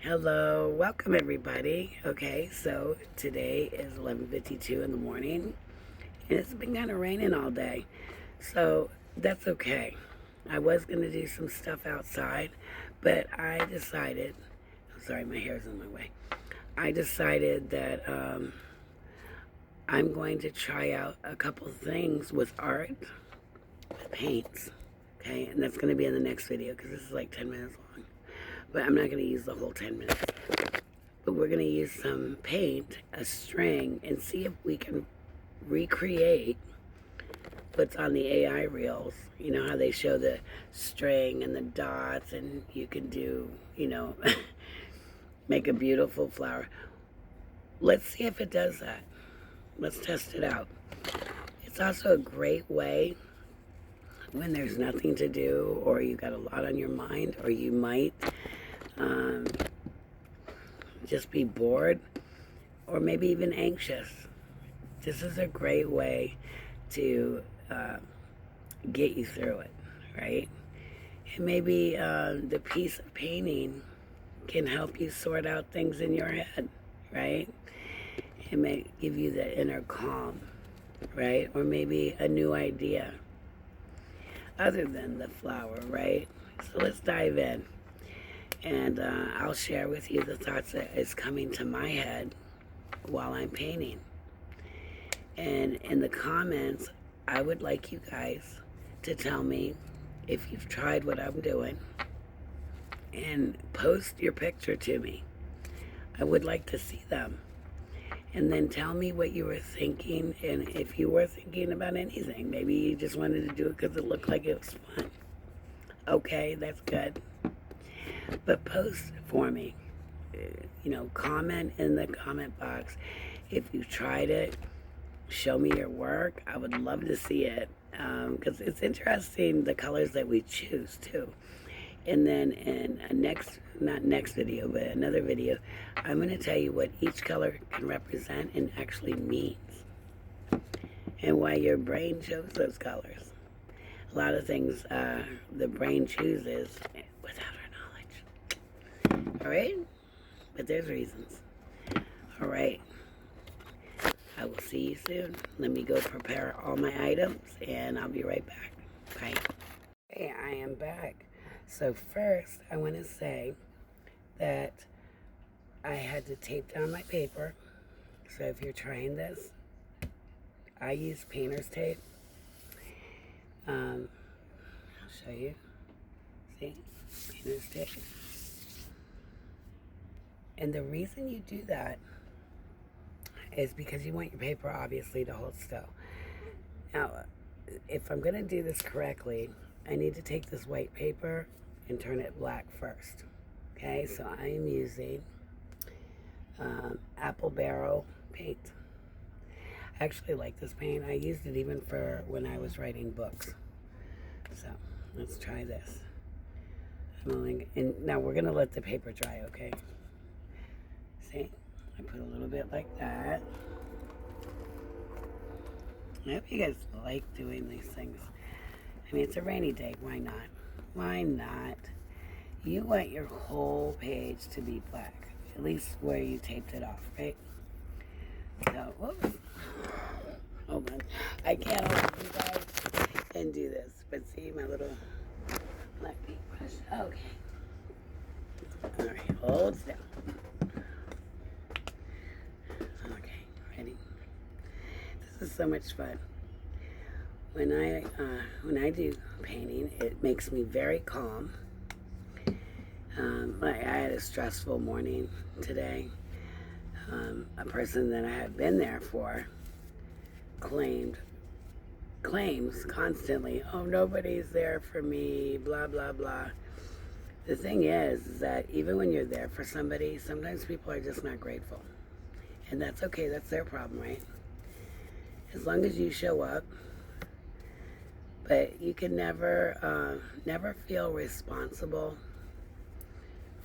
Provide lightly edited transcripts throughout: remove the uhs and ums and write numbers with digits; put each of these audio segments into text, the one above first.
Hello, welcome everybody. Okay, so today is 11:52 in the morning, and it's been kind of raining all day, so that's okay. I was gonna do some stuff outside, but I decided. I'm sorry, my hair's in my way. I decided that I'm going to try out a couple things with art, with paints. Okay, and that's gonna be in the next video because this is like 10 minutes long. But I'm not gonna use the whole 10 minutes. But we're going to use some paint, a string, and see if we can recreate what's on the AI reels. You know how they show the string and the dots, and you can do, make a beautiful flower. Let's see if it does that. Let's test it out. It's also a great way when there's nothing to do, or you got a lot on your mind, or you might just be bored, or maybe even anxious. This is a great way to get you through it, right? And maybe the piece of painting can help you sort out things in your head, right? It may give you the inner calm, right? Or maybe a new idea other than the flower, right? So let's dive in. And I'll share with you the thoughts that is coming to my head while I'm painting. And in the comments, I would like you guys to tell me if you've tried what I'm doing and post your picture to me. I would like to see them. And then tell me what you were thinking, and if you were thinking about anything. Maybe you just wanted to do it because it looked like it was fun. Okay, that's good. But post for me. Comment in the comment box if you tried it. Show me your work. I would love to see it because it's interesting the colors that we choose too. And then in not next video, but another video, I'm going to tell you what each color can represent and actually means, and why your brain chose those colors. A lot of things the brain chooses without our knowledge. All right? But there's reasons. All right. I will see you soon. Let me go prepare all my items, and I'll be right back. Bye. Hey, I am back. So first, I want to say that I had to tape down my paper. So if you're trying this, I use painter's tape. I'll show you. See? Painter's tape. And the reason you do that is because you want your paper obviously to hold still. Now, if I'm going to do this correctly, I need to take this white paper and turn it black first. Okay, so I am using apple barrel paint. I actually like this paint. I used it even for when I was writing books. So let's try this. And now we're going to let the paper dry, okay? See? I put a little bit like that. I hope you guys like doing these things. I mean, it's a rainy day. Why not? Why not? You want your whole page to be black. At least where you taped it off, right? So, whoops. Hold on. I can't hold you guys and do this. But see my little black paintbrush. Okay. Alright, hold still. Okay, ready? This is so much fun. When I do painting, it makes me very calm. I had a stressful morning today. A person that I had been there for claims constantly, oh, nobody's there for me, blah, blah, blah. The thing is that even when you're there for somebody, sometimes people are just not grateful. And that's okay, that's their problem, right? As long as you show up. But you can never feel responsible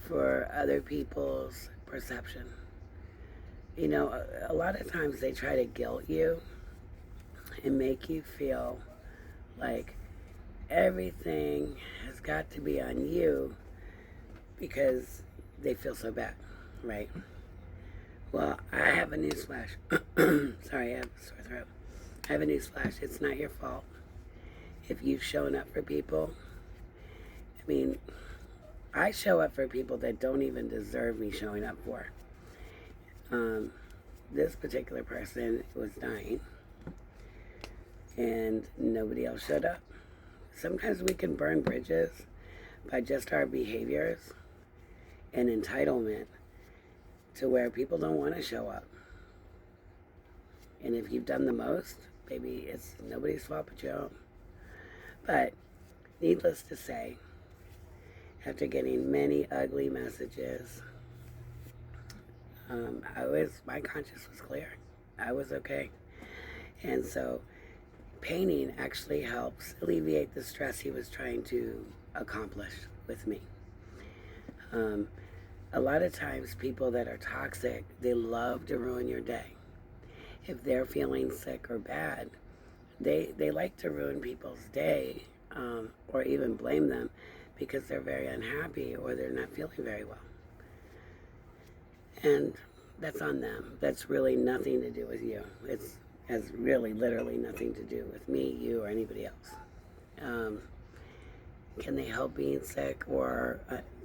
for other people's perception. You know, a lot of times they try to guilt you and make you feel like everything has got to be on you because they feel so bad, right? Well, I have a newsflash. Sorry, I have a sore throat. I have a newsflash. It's not your fault. If you've shown up for people, I mean, I show up for people that don't even deserve me showing up for. This particular person was dying, and nobody else showed up. Sometimes we can burn bridges by just our behaviors and entitlement to where people don't want to show up. And if you've done the most, maybe it's nobody's fault but your own. But needless to say, after getting many ugly messages, my conscience was clear. I was okay. And so painting actually helps alleviate the stress he was trying to accomplish with me. A lot of times people that are toxic, they love to ruin your day. If they're feeling sick or bad, they like to ruin people's day, or even blame them because they're very unhappy or they're not feeling very well. And that's on them. That's really nothing to do with you. It has really literally nothing to do with me, you, or anybody else. Can they help being sick or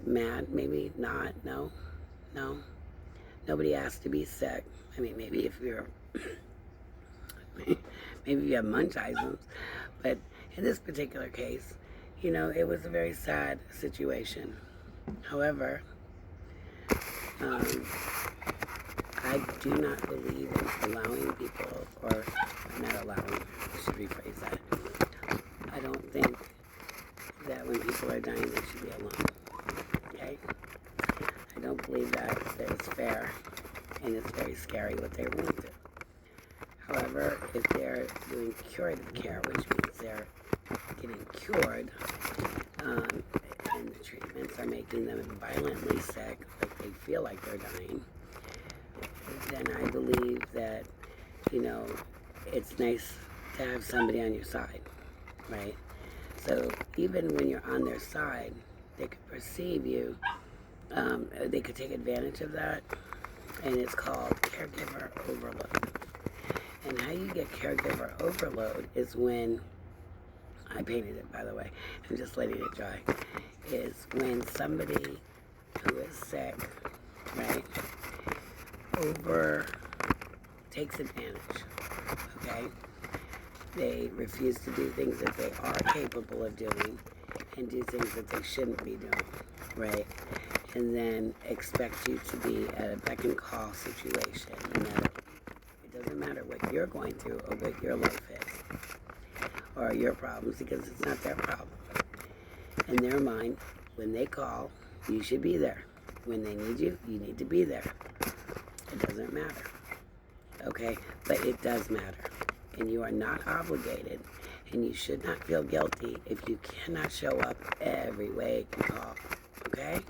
mad? Maybe not. No. Nobody asked to be sick. I mean, maybe if you're, maybe you have munchausen's, but in this particular case, it was a very sad situation. However, I do not believe in allowing people, or not allowing, I should rephrase that. I don't think that when people are dying, they should be alone. Okay? I don't believe that it's fair, and it's very scary what they want to. However, if they're doing curative care, which means they're getting cured, and the treatments are making them violently sick, like they feel like they're dying, then I believe that, it's nice to have somebody on your side, right? So even when you're on their side, they could perceive you, they could take advantage of that, and it's called caregiver overload. And how you get caregiver overload is when, I painted it by the way, I'm just letting it dry, is when somebody who is sick, right, takes advantage, okay? They refuse to do things that they are capable of doing and do things that they shouldn't be doing, right? And then expect you to be at a beck and call situation, and that it doesn't matter what you're going through or what your life is or your problems, because it's not their problem. In their mind, when they call, you should be there. When they need you, you need to be there. It doesn't matter, okay? But it does matter. And you are not obligated, and you should not feel guilty if you cannot show up every way you call, okay?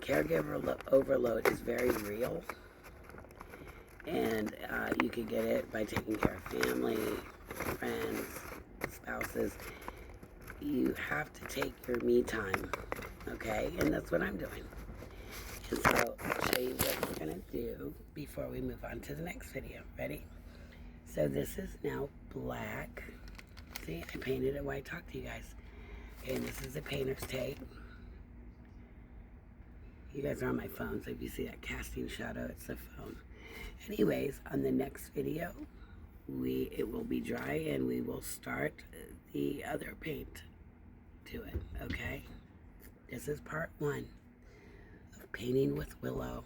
Caregiver overload is very real, and you can get it by taking care of family, friends, spouses. You have to take your me time, okay? And that's what I'm doing. And so I'll show you what we're going to do before we move on to the next video. Ready? So this is now black. See, I painted it while I talked to you guys. Okay, and this is the painter's tape. You guys are on my phone, so if you see that casting shadow, it's the phone. Anyways, on the next video, it will be dry, and we will start the other paint to it, okay? This is part 1 of painting with Willow.